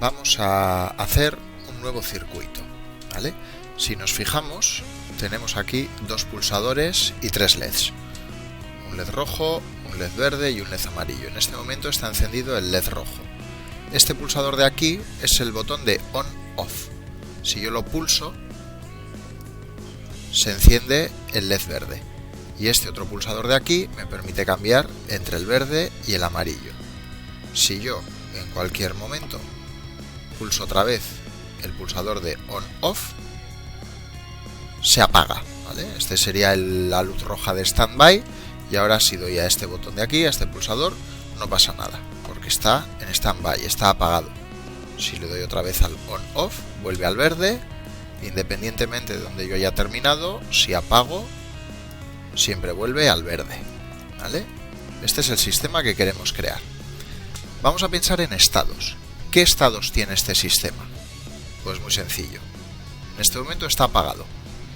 vamos a hacer un nuevo circuito, ¿vale? Si nos fijamos, tenemos aquí dos pulsadores y tres LEDs. Un LED rojo, un LED verde y un LED amarillo. En este momento está encendido el LED rojo. Este pulsador de aquí es el botón de On-Off. Si yo lo pulso, se enciende el LED verde. Y este otro pulsador de aquí me permite cambiar entre el verde y el amarillo. Si yo en cualquier momento pulso otra vez el pulsador de On-Off, se apaga, ¿vale? Este sería la luz roja de standby, y ahora si doy a este botón de aquí, a este pulsador, no pasa nada, porque está en standby, está apagado. Si le doy otra vez al On-Off, vuelve al verde, independientemente de donde yo haya terminado. Si apago, siempre vuelve al verde, ¿vale? Este es el sistema que queremos crear. Vamos a pensar en estados. ¿Qué estados tiene este sistema? Pues muy sencillo. En este momento está apagado.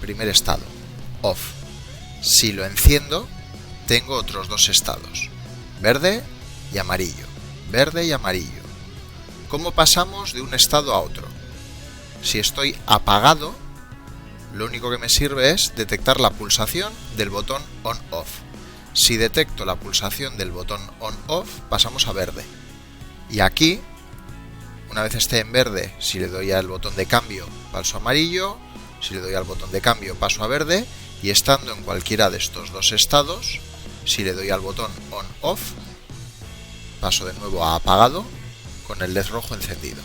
Primer estado, off. Si lo enciendo, tengo otros dos estados, verde y amarillo. Verde y amarillo. ¿Cómo pasamos de un estado a otro? Si estoy apagado, lo único que me sirve es detectar la pulsación del botón on-off. Si detecto la pulsación del botón on-off, pasamos a verde. Y aquí, una vez esté en verde, si le doy al botón de cambio, paso a amarillo. Si le doy al botón de cambio, paso a verde. Y estando en cualquiera de estos dos estados, si le doy al botón on-off, paso de nuevo a apagado con el LED rojo encendido.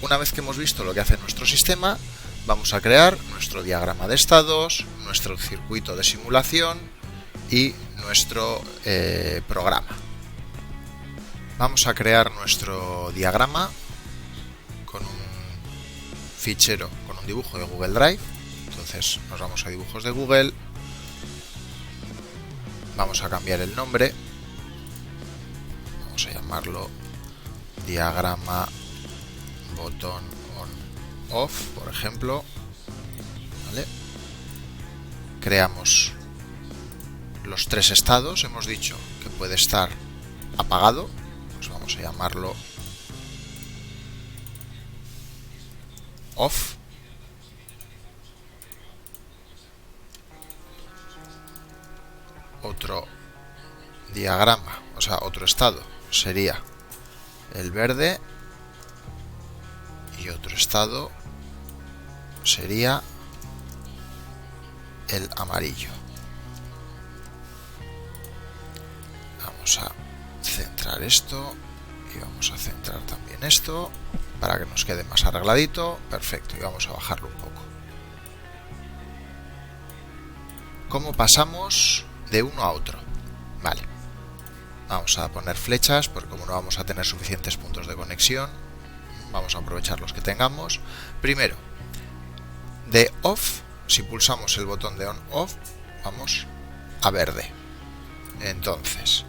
Una vez que hemos visto lo que hace nuestro sistema, vamos a crear nuestro diagrama de estados, nuestro circuito de simulación y nuestro programa. Vamos a crear nuestro diagrama con un fichero, con un dibujo de Google Drive. Entonces nos vamos a dibujos de Google, vamos a cambiar el nombre, vamos a llamarlo diagrama botón on off, por ejemplo, ¿vale? Creamos los tres estados. Hemos dicho que puede estar apagado, pues vamos a llamarlo off. Otro diagrama, o sea, otro estado sería el verde y otro estado sería el amarillo. Vamos a centrar esto y vamos a centrar también esto para que nos quede más arregladito. Perfecto, y vamos a bajarlo un poco. ¿Cómo pasamos de uno a otro? Vale, vamos a poner flechas, porque como no vamos a tener suficientes puntos de conexión, vamos a aprovechar los que tengamos. Primero, de off, si pulsamos el botón de on off, vamos a verde. Entonces,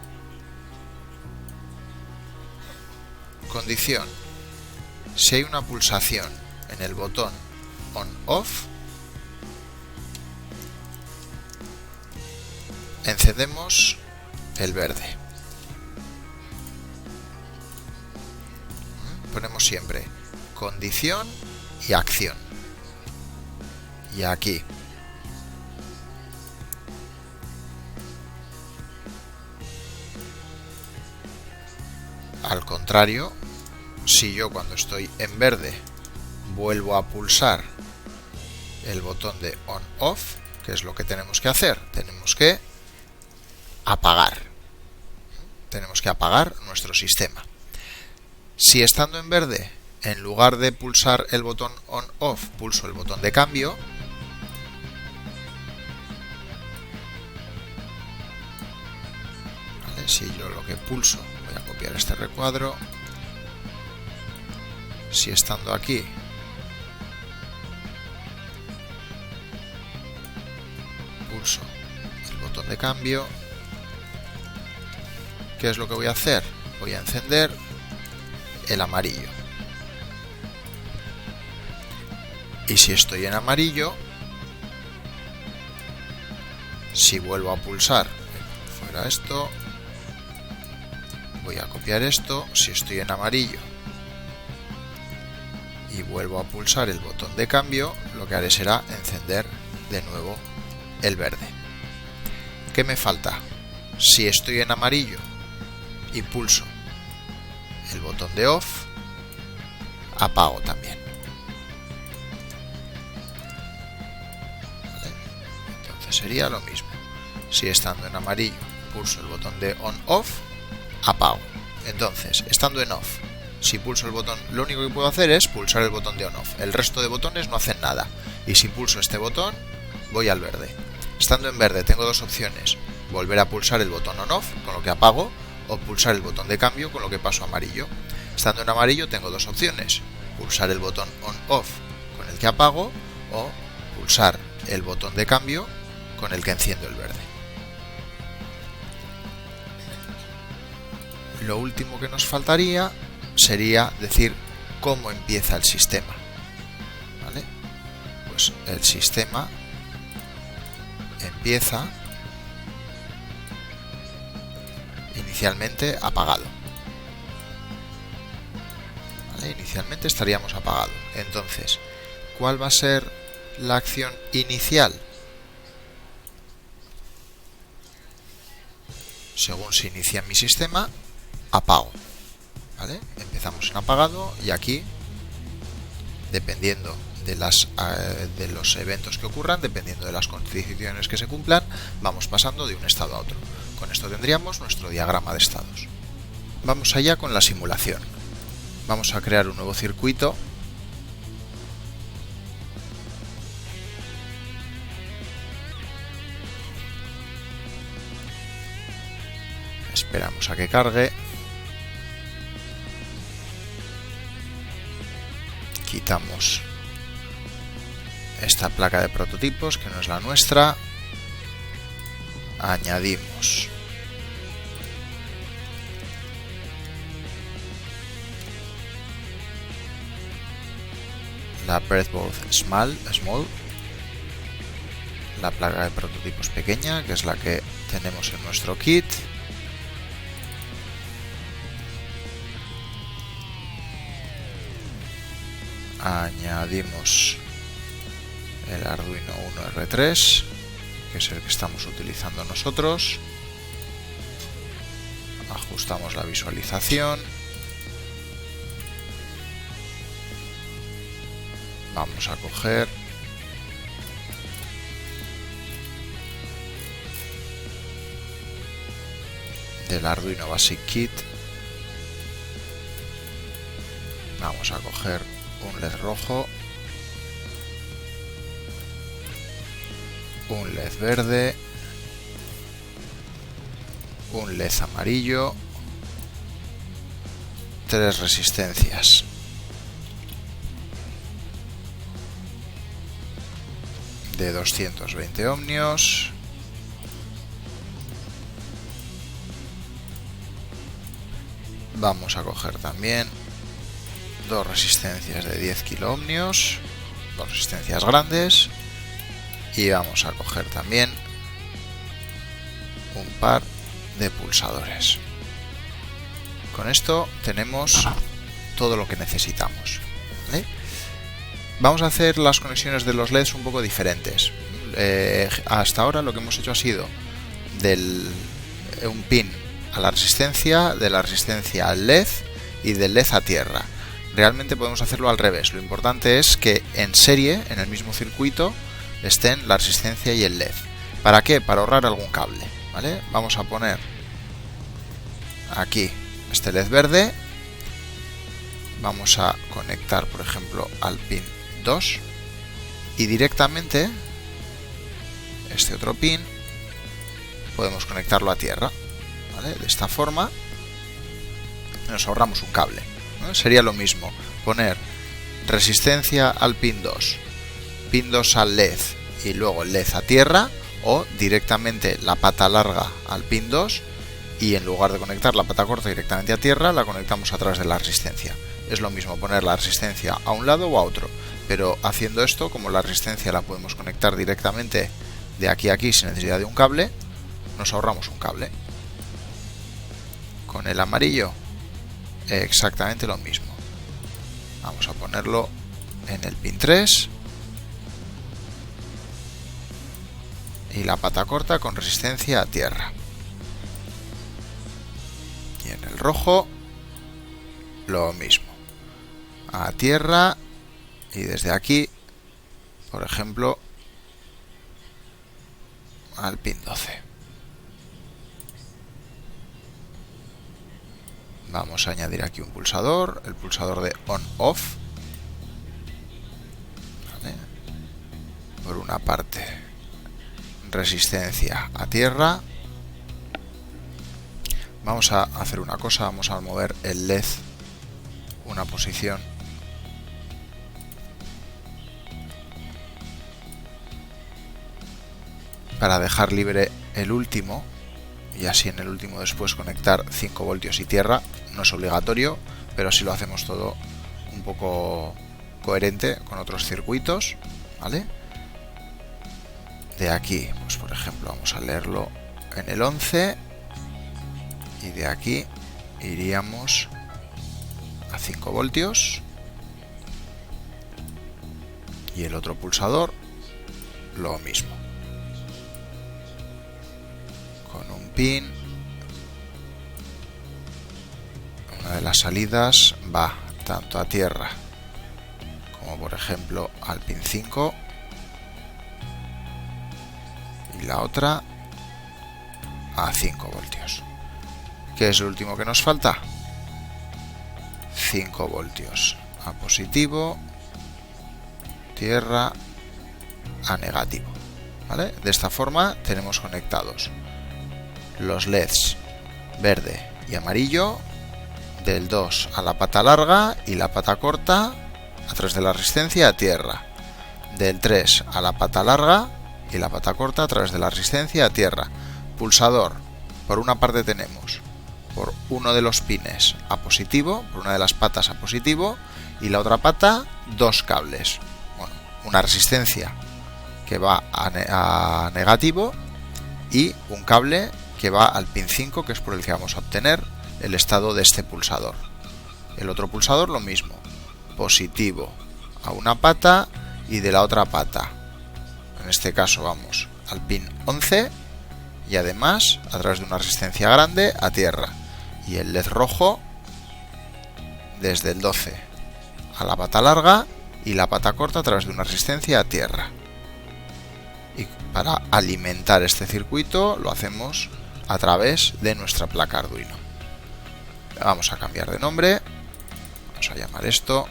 condición: si hay una pulsación en el botón on off, encendemos el verde. Ponemos siempre condición y acción. Y aquí al contrario, si yo cuando estoy en verde vuelvo a pulsar el botón de on off, ¿qué es lo que tenemos que hacer? Tenemos que apagar. Tenemos que apagar nuestro sistema. Si estando en verde, en lugar de pulsar el botón on-off, pulso el botón de cambio, ¿vale? Si yo lo que pulso, voy a copiar este recuadro, si estando aquí pulso el botón de cambio, ¿qué es lo que voy a hacer? Voy a encender el amarillo. Y si estoy en amarillo, si vuelvo a pulsar fuera esto, voy a copiar esto, si estoy en amarillo y vuelvo a pulsar el botón de cambio, lo que haré será encender de nuevo el verde. ¿Qué me falta? Si estoy en amarillo y pulso el botón de off, apago también. ¿Vale? Entonces sería lo mismo. Si estando en amarillo pulso el botón de on-off, apago. Entonces, estando en off, si pulso el botón, lo único que puedo hacer es pulsar el botón de on-off. El resto de botones no hacen nada. Y si pulso este botón, voy al verde. Estando en verde tengo dos opciones: volver a pulsar el botón on-off, con lo que apago, o pulsar el botón de cambio, con lo que paso a amarillo. Estando en amarillo tengo dos opciones: pulsar el botón on-off, con el que apago, o pulsar el botón de cambio, con el que enciendo el verde. Lo último que nos faltaría sería decir cómo empieza el sistema. ¿Vale? Pues el sistema empieza inicialmente apagado. ¿Vale? Inicialmente estaríamos apagados. Entonces, ¿cuál va a ser la acción inicial? Según se inicia mi sistema, apago. ¿Vale? Empezamos en apagado y aquí, dependiendo de los eventos que ocurran, dependiendo de las condiciones que se cumplan, vamos pasando de un estado a otro. Con esto tendríamos nuestro diagrama de estados. Vamos allá con la simulación. Vamos a crear un nuevo circuito. Esperamos a que cargue. Quitamos esta placa de prototipos, que no es la nuestra. Añadimos la breadboard small, la placa de prototipos pequeña, que es la que tenemos en nuestro kit. Añadimos el Arduino Uno R3, que es el que estamos utilizando nosotros. Ajustamos la visualización. Vamos a coger del Arduino Basic Kit. Vamos a coger un LED rojo, un LED verde, un LED amarillo, 3 resistencias de 220 ohmios, vamos a coger también 2 resistencias de 10 kiloohmios, 2 resistencias grandes, y vamos a coger también un par de pulsadores. Con esto tenemos todo lo que necesitamos. ¿Vale? Vamos a hacer las conexiones de los LEDs un poco diferentes. Hasta ahora lo que hemos hecho ha sido un pin a la resistencia, de la resistencia al LED y del LED a tierra. Realmente podemos hacerlo al revés. Lo importante es que en serie, en el mismo circuito, estén la resistencia y el LED. ¿Para qué? Para ahorrar algún cable. ¿Vale? Vamos a poner aquí este LED verde. Vamos a conectar, por ejemplo, al pin 2 y directamente este otro pin podemos conectarlo a tierra. ¿Vale? De esta forma nos ahorramos un cable. ¿No? Sería lo mismo poner resistencia al pin 2, pin 2 al LED y luego el LED a tierra, o directamente la pata larga al pin 2 y en lugar de conectar la pata corta directamente a tierra, la conectamos a través de la resistencia. Es lo mismo poner la resistencia a un lado o a otro, pero haciendo esto, como la resistencia la podemos conectar directamente de aquí a aquí sin necesidad de un cable, nos ahorramos un cable. Con el amarillo exactamente lo mismo. Vamos a ponerlo en el pin 3 y la pata corta con resistencia a tierra. Y en el rojo lo mismo, a tierra, y desde aquí, por ejemplo, al pin 12. Vamos a añadir aquí un pulsador, el pulsador de on-off. ¿Vale? Por una parte, resistencia a tierra. Vamos a hacer una cosa, vamos a mover el LED una posición. Para dejar libre el último y así en el último después conectar 5 voltios y tierra. No es obligatorio, pero sí lo hacemos todo un poco coherente con otros circuitos, ¿vale? De aquí, pues por ejemplo, vamos a leerlo en el 11 y de aquí iríamos a 5 voltios y el otro pulsador lo mismo. Con un pin, una de las salidas va tanto a tierra como por ejemplo al pin 5 y la otra a 5 voltios. ¿Qué es lo último que nos falta? 5 voltios a positivo, tierra a negativo, ¿vale? De esta forma tenemos conectados los LEDs verde y amarillo del 2 a la pata larga y la pata corta a través de la resistencia a tierra, del 3 a la pata larga y la pata corta a través de la resistencia a tierra. Pulsador, por una parte tenemos por uno de los pines a positivo, por una de las patas a positivo, y la otra pata dos cables, bueno, una resistencia que va a negativo y un cable que va al pin 5, que es por el que vamos a obtener el estado de este pulsador. El otro pulsador lo mismo, positivo a una pata y de la otra pata. En este caso vamos al pin 11 y además a través de una resistencia grande a tierra. Y el LED rojo desde el 12 a la pata larga y la pata corta a través de una resistencia a tierra. Y para alimentar este circuito lo hacemos a través de nuestra placa Arduino. Vamos a cambiar de nombre, vamos a llamar esto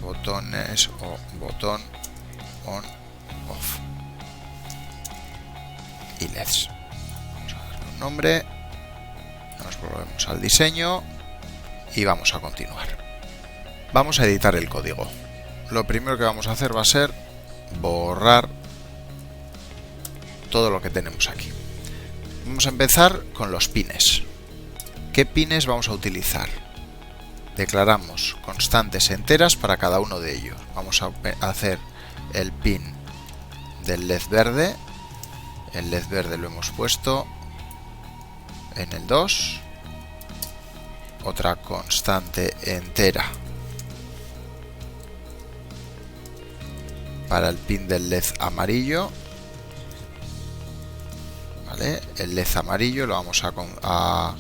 botones o botón on off y LEDs. Vamos a darle un nombre, nos volvemos al diseño y vamos a continuar. Vamos a editar el código. Lo primero que vamos a hacer va a ser borrar todo lo que tenemos aquí. Vamos a empezar con los pines. ¿Qué pines vamos a utilizar? Declaramos constantes enteras para cada uno de ellos. Vamos a hacer el pin del LED verde. El LED verde lo hemos puesto en el 2. Otra constante entera para el pin del LED amarillo. ¿Vale? El LED amarillo lo vamos a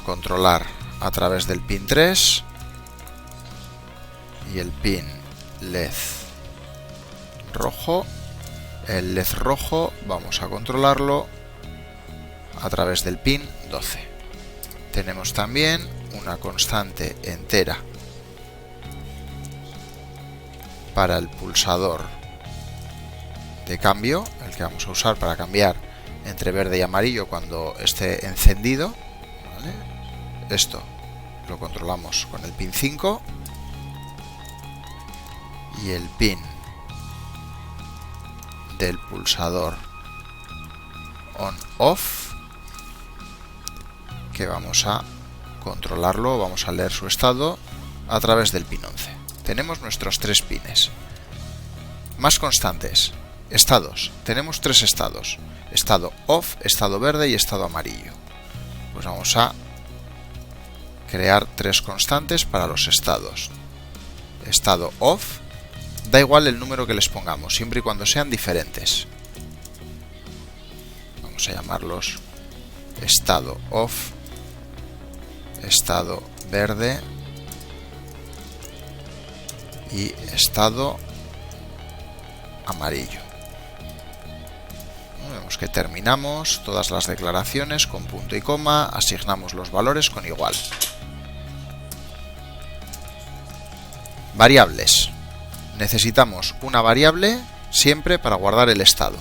controlar a través del pin 3 y el pin LED rojo. El LED rojo vamos a controlarlo a través del pin 12. Tenemos también una constante entera para el pulsador de cambio, el que vamos a usar para cambiar entre verde y amarillo cuando esté encendido, ¿vale? Esto lo controlamos con el pin 5 y el pin del pulsador on-off, que vamos a controlarlo, vamos a leer su estado a través del pin 11. Tenemos nuestros 3 pines. Más constantes. Estados. Tenemos 3 estados. Estado off, estado verde y estado amarillo. Pues vamos a crear 3 constantes para los estados. Estado off, da igual el número que les pongamos, siempre y cuando sean diferentes. Vamos a llamarlos estado off, estado verde y estado amarillo. Vemos que terminamos todas las declaraciones con punto y coma, asignamos los valores con igual. Variables. Necesitamos una variable siempre para guardar el estado.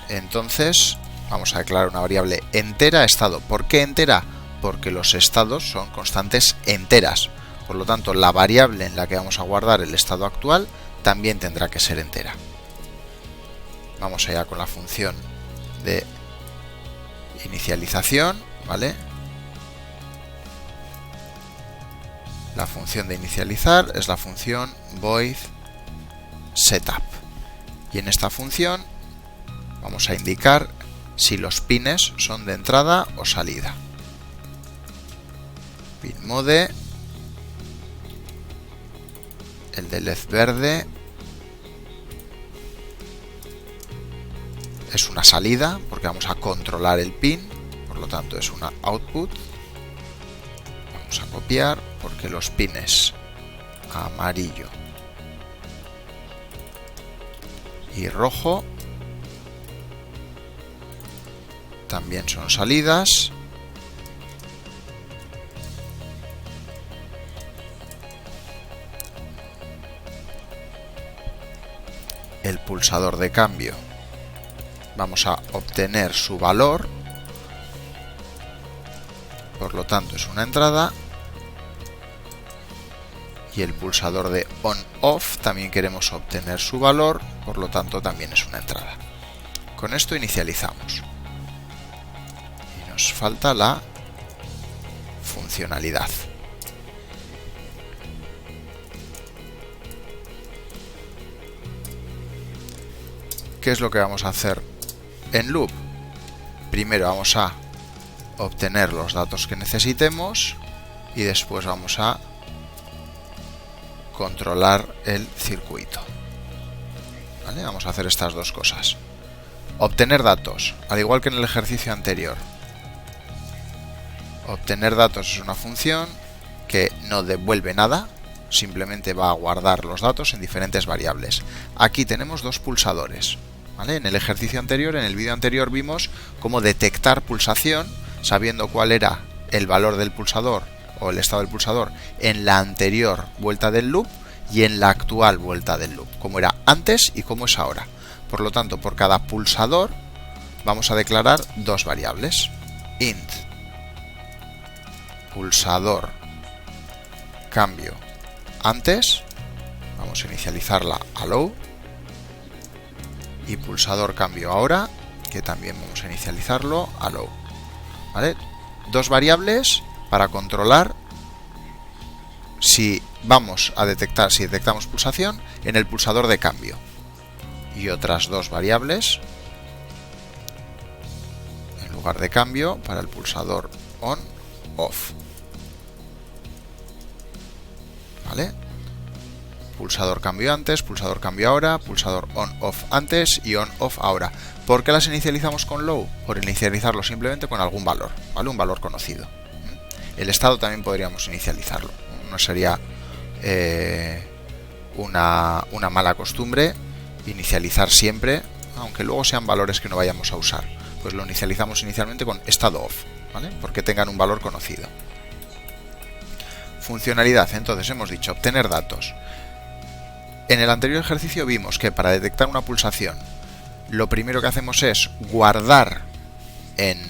Entonces vamos a declarar una variable entera estado. ¿Por qué entera? Porque los estados son constantes enteras. Por lo tanto, la variable en la que vamos a guardar el estado actual también tendrá que ser entera. Vamos allá con la función de inicialización, ¿vale? La función de inicializar es la función void setup. Y en esta función vamos a indicar si los pines son de entrada o salida. Pin mode, el de LED verde es una salida porque vamos a controlar el pin, por lo tanto es una output. Vamos a copiar porque los pines amarillo y rojo también son salidas. El pulsador de cambio vamos a obtener su valor, por lo tanto es una entrada. Y el pulsador de on-off también queremos obtener su valor, por lo tanto también es una entrada. Con esto inicializamos. Y nos falta la funcionalidad. ¿Qué es lo que vamos a hacer en loop? Primero vamos a obtener los datos que necesitemos y después vamos a controlar el circuito. ¿Vale? Vamos a hacer estas dos cosas. Obtener datos, al igual que en el ejercicio anterior. Obtener datos es una función que no devuelve nada, simplemente va a guardar los datos en diferentes variables. Aquí tenemos dos pulsadores. ¿Vale? En el ejercicio anterior, en el vídeo anterior, vimos cómo detectar pulsación sabiendo cuál era el valor del pulsador o el estado del pulsador en la anterior vuelta del loop y en la actual vuelta del loop, cómo era antes y cómo es ahora. Por lo tanto, por cada pulsador vamos a declarar dos variables. Int pulsador cambio antes, vamos a inicializarla a low, y pulsador cambio ahora, que también vamos a inicializarlo a low. ¿Vale? Dos variables para controlar si vamos a detectar, si detectamos pulsación en el pulsador de cambio, y otras dos variables en lugar de cambio para el pulsador on off. ¿Vale? Pulsador cambio antes, pulsador cambio ahora, pulsador on off antes y on off ahora. ¿Por qué las inicializamos con low? Por inicializarlo simplemente con algún valor, ¿vale? Un valor conocido. El estado también podríamos inicializarlo. No sería una mala costumbre inicializar siempre, aunque luego sean valores que no vayamos a usar. Pues lo inicializamos inicialmente con estado off, ¿vale? Porque tengan un valor conocido. Funcionalidad, entonces hemos dicho obtener datos. En el anterior ejercicio vimos que para detectar una pulsación lo primero que hacemos es guardar en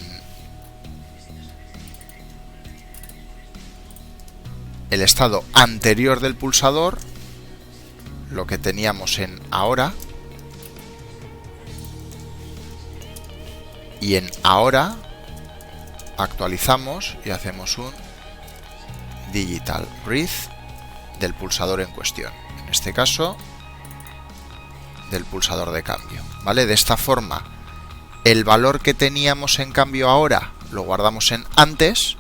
el estado anterior del pulsador lo que teníamos en ahora, y en ahora actualizamos y hacemos un digital read del pulsador en cuestión, en este caso del pulsador de cambio, ¿vale? De esta forma el valor que teníamos en cambio ahora lo guardamos en antes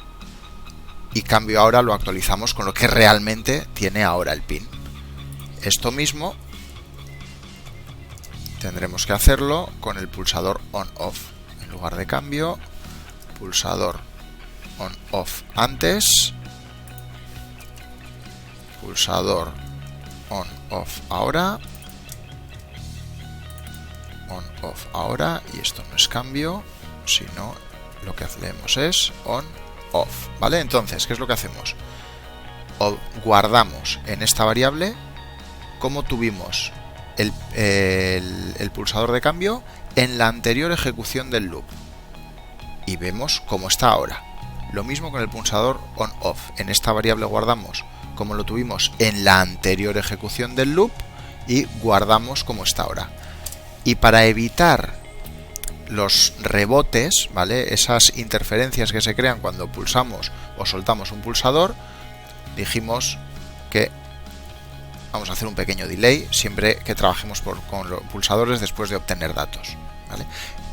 y cambio ahora lo actualizamos con lo que realmente tiene ahora el pin. Esto mismo tendremos que hacerlo con el pulsador on-off. En lugar de cambio, pulsador on-off antes, pulsador on-off ahora, on-off ahora, y esto no es cambio, sino lo que hacemos es on-off, ¿vale? Entonces, ¿qué es lo que hacemos? Guardamos en esta variable como tuvimos el pulsador de cambio en la anterior ejecución del loop y vemos cómo está ahora. Lo mismo con el pulsador on-off. En esta variable guardamos como lo tuvimos en la anterior ejecución del loop y guardamos como está ahora. Y para evitar los rebotes, ¿vale?, esas interferencias que se crean cuando pulsamos o soltamos un pulsador, dijimos que vamos a hacer un pequeño delay siempre que trabajemos con los pulsadores después de obtener datos, ¿vale?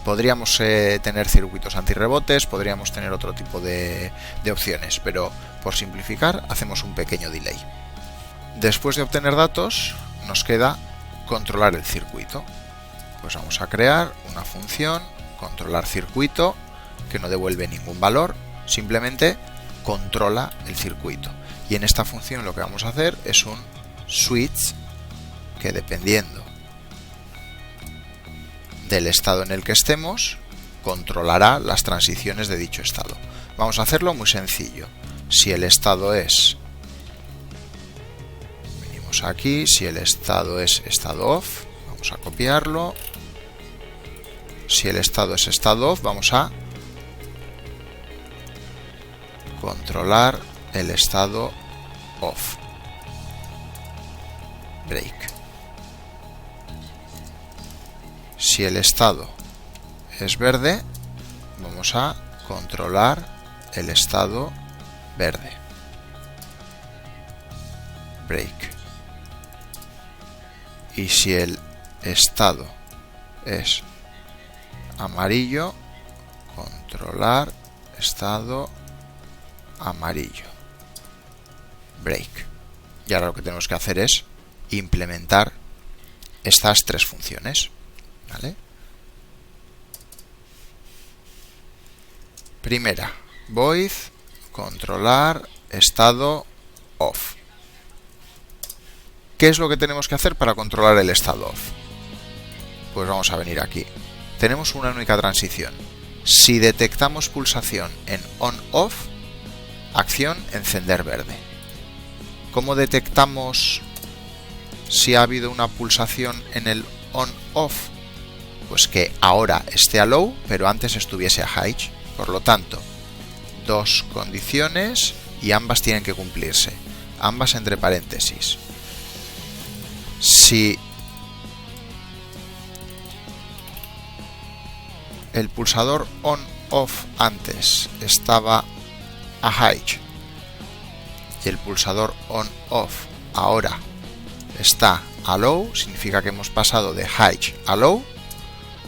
Podríamos tener circuitos antirrebotes, podríamos tener otro tipo de opciones, pero por simplificar hacemos un pequeño delay. Después de obtener datos nos queda controlar el circuito. Pues vamos a crear una función controlar circuito que no devuelve ningún valor, simplemente controla el circuito. Y en esta función lo que vamos a hacer es un switch que, dependiendo del estado en el que estemos, controlará las transiciones de dicho estado. Vamos a hacerlo muy sencillo. Si el estado es, venimos aquí, si el estado es estado off, vamos a copiarlo. Si el estado es estado off, vamos a controlar el estado off. Break. Si el estado es verde, vamos a controlar el estado verde. Break. Y si el estado es amarillo, controlar estado amarillo. Break. Y ahora lo que tenemos que hacer es implementar estas tres funciones, ¿vale? Primera, void controlar estado off. ¿Qué es lo que tenemos que hacer para controlar el estado off? Pues vamos a venir aquí. Tenemos una única transición. Si detectamos pulsación en on-off, acción encender verde. ¿Cómo detectamos si ha habido una pulsación en el on-off? Pues que ahora esté a low, pero antes estuviese a high. Por lo tanto, dos condiciones y ambas tienen que cumplirse. Ambas entre paréntesis. Si el pulsador on-off antes estaba a high y el pulsador on-off ahora está a low, significa que hemos pasado de high a low,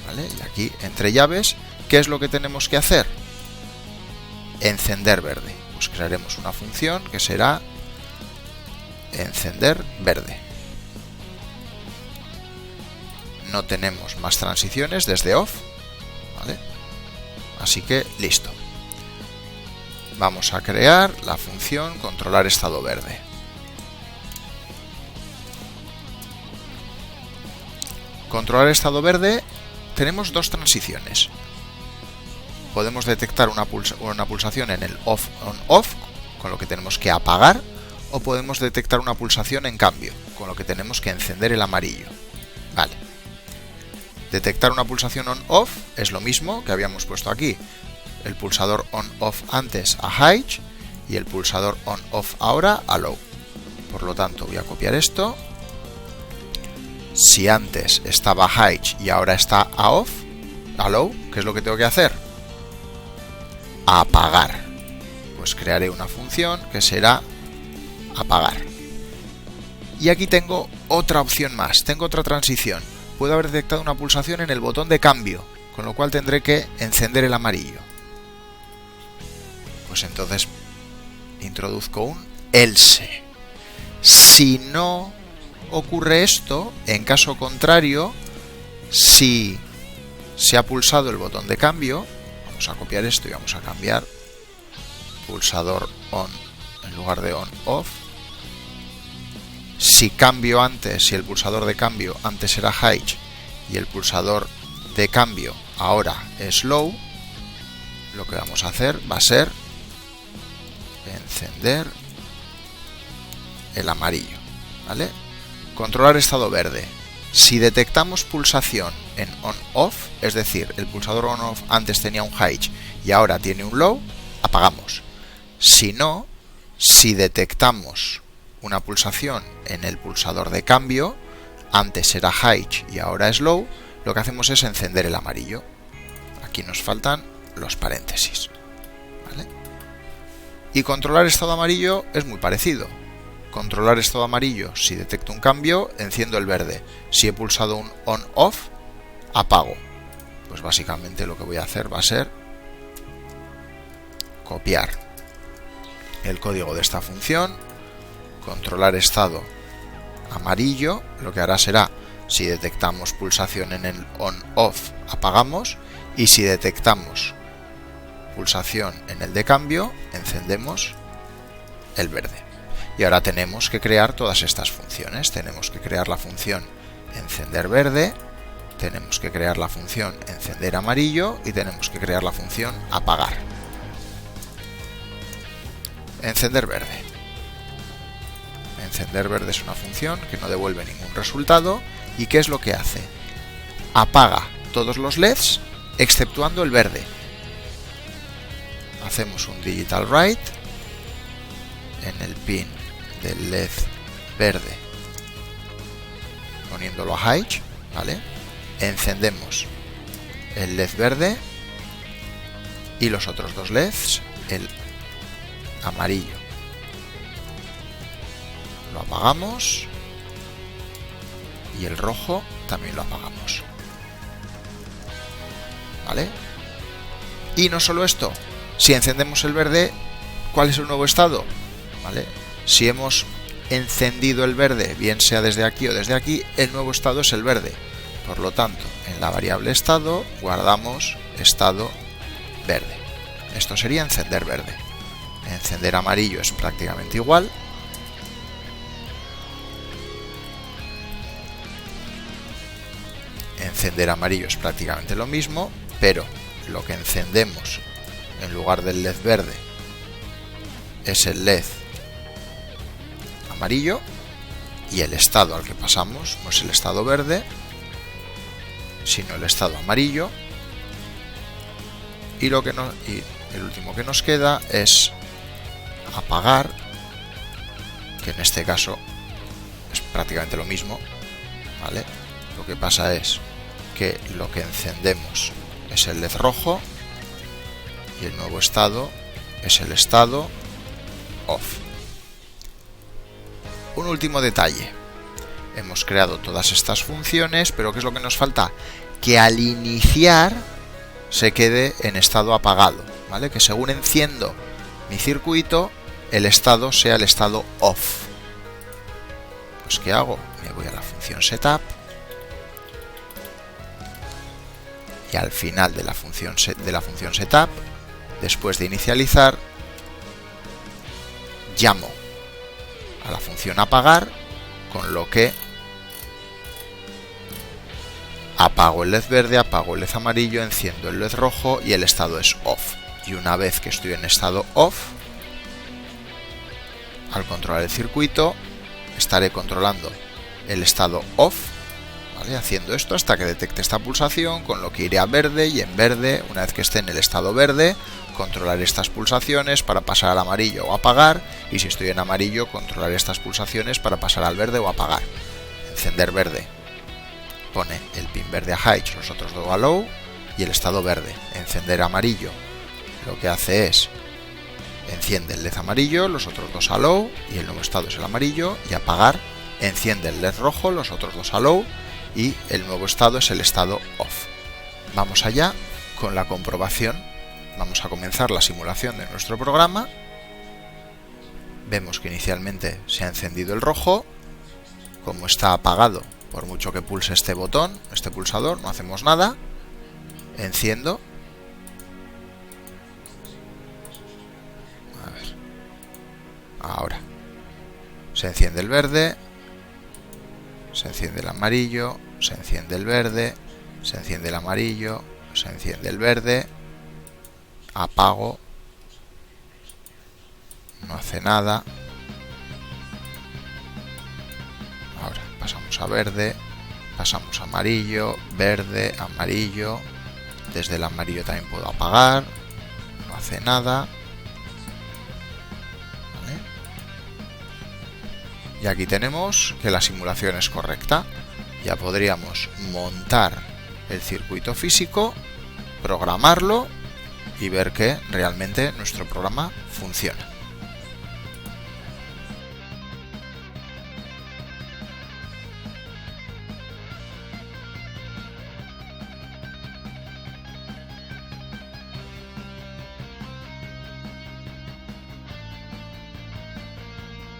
¿vale? Y aquí, entre llaves, ¿qué es lo que tenemos que hacer? Encender verde. Pues crearemos una función que será encender verde. No tenemos más transiciones desde off, ¿vale? Así que listo. Vamos a crear la función controlar estado verde. Controlar estado verde, tenemos dos transiciones. Podemos detectar una pulsación en el off on-off, con lo que tenemos que apagar, o podemos detectar una pulsación en cambio, con lo que tenemos que encender el amarillo. Vale. Detectar una pulsación on-off es lo mismo que habíamos puesto aquí. El pulsador on-off antes a high y el pulsador on-off ahora a low. Por lo tanto, voy a copiar esto. Si antes estaba high y ahora está a off, a low, ¿qué es lo que tengo que hacer? Apagar. Pues crearé una función que será apagar. Y aquí tengo otra opción más, tengo otra transición. Puedo haber detectado una pulsación en el botón de cambio, con lo cual tendré que encender el amarillo. Pues entonces introduzco un else. Si no ocurre esto, en caso contrario, si se ha pulsado el botón de cambio, vamos a copiar esto y vamos a cambiar pulsador on en lugar de on off. Si cambio antes, si el pulsador de cambio antes era high y el pulsador de cambio ahora es low, lo que vamos a hacer va a ser encender el amarillo, ¿vale? Controlar estado verde. Si detectamos pulsación en on-off, es decir, el pulsador on-off antes tenía un high y ahora tiene un low, apagamos. Si no, si detectamos una pulsación en el pulsador de cambio, antes era high y ahora es low, lo que hacemos es encender el amarillo. Aquí nos faltan los paréntesis, ¿vale? Y controlar estado amarillo es muy parecido. Controlar estado amarillo, si detecto un cambio, enciendo el verde. Si he pulsado un on-off, apago. Pues básicamente lo que voy a hacer va a ser copiar el código de esta función, controlar estado amarillo, lo que hará será, si detectamos pulsación en el on-off, apagamos, y si detectamos pulsación en el de cambio, encendemos el verde. Y ahora tenemos que crear todas estas funciones. Tenemos que crear la función encender verde, tenemos que crear la función encender amarillo y tenemos que crear la función apagar. Encender verde. Encender verde es una función que no devuelve ningún resultado. ¿Y qué es lo que hace? Apaga todos los LEDs exceptuando el verde. Hacemos un digital write en el pin del LED verde poniéndolo a high, ¿vale? Encendemos el LED verde y los otros dos LEDs, el amarillo lo apagamos y el rojo también lo apagamos, ¿vale? Y no solo esto, si encendemos el verde, ¿cuál es el nuevo estado? ¿Vale? Si hemos encendido el verde, bien sea desde aquí o desde aquí, el nuevo estado es el verde. Por lo tanto, en la variable estado guardamos estado verde. Esto sería encender verde. Encender amarillo es prácticamente igual. Encender amarillo es prácticamente lo mismo, pero lo que encendemos en lugar del LED verde es el LED amarillo y el estado al que pasamos no es el estado verde, sino el estado amarillo. Y el último que nos queda es apagar, que en este caso es prácticamente lo mismo, ¿vale? Lo que pasa es que lo que encendemos es el LED rojo y el nuevo estado es el estado off. Un último detalle. Hemos creado todas estas funciones, pero ¿qué es lo que nos falta? Que al iniciar se quede en estado apagado, ¿vale? Que según enciendo mi circuito, el estado sea el estado off. Pues ¿qué hago? Me voy a la función setup y al final de la función setup, después de inicializar, llamo a la función apagar, con lo que apago el LED verde, apago el LED amarillo, enciendo el LED rojo y el estado es off. Y una vez que estoy en estado off, al controlar el circuito, estaré controlando el estado off, ¿vale? Haciendo esto hasta que detecte esta pulsación, con lo que iré a verde y en verde, una vez que esté en el estado verde, controlar estas pulsaciones para pasar al amarillo o apagar, y si estoy en amarillo, controlar estas pulsaciones para pasar al verde o apagar. Encender verde pone el pin verde a high, los otros dos a low, y el estado verde. Encender amarillo lo que hace es enciende el LED amarillo, los otros dos a low, y el nuevo estado es el amarillo, y apagar enciende el LED rojo, los otros dos a low, y el nuevo estado es el estado off. Vamos allá con la comprobación. Vamos a comenzar la simulación de nuestro programa Vemos que inicialmente se ha encendido el rojo. Como está apagado, por mucho que pulse este botón, este pulsador, no hacemos nada. Enciendo. A ver. Ahora. Se enciende el verde. Se enciende el amarillo. Se enciende el verde. Se enciende el amarillo. Se enciende el verde. Apago. No hace nada. Ahora pasamos a verde. Pasamos a amarillo. Verde, amarillo. Desde el amarillo también puedo apagar. No hace nada. ¿Vale? Y aquí tenemos que la simulación es correcta. Ya podríamos montar el circuito físico, programarlo y ver que realmente nuestro programa funciona.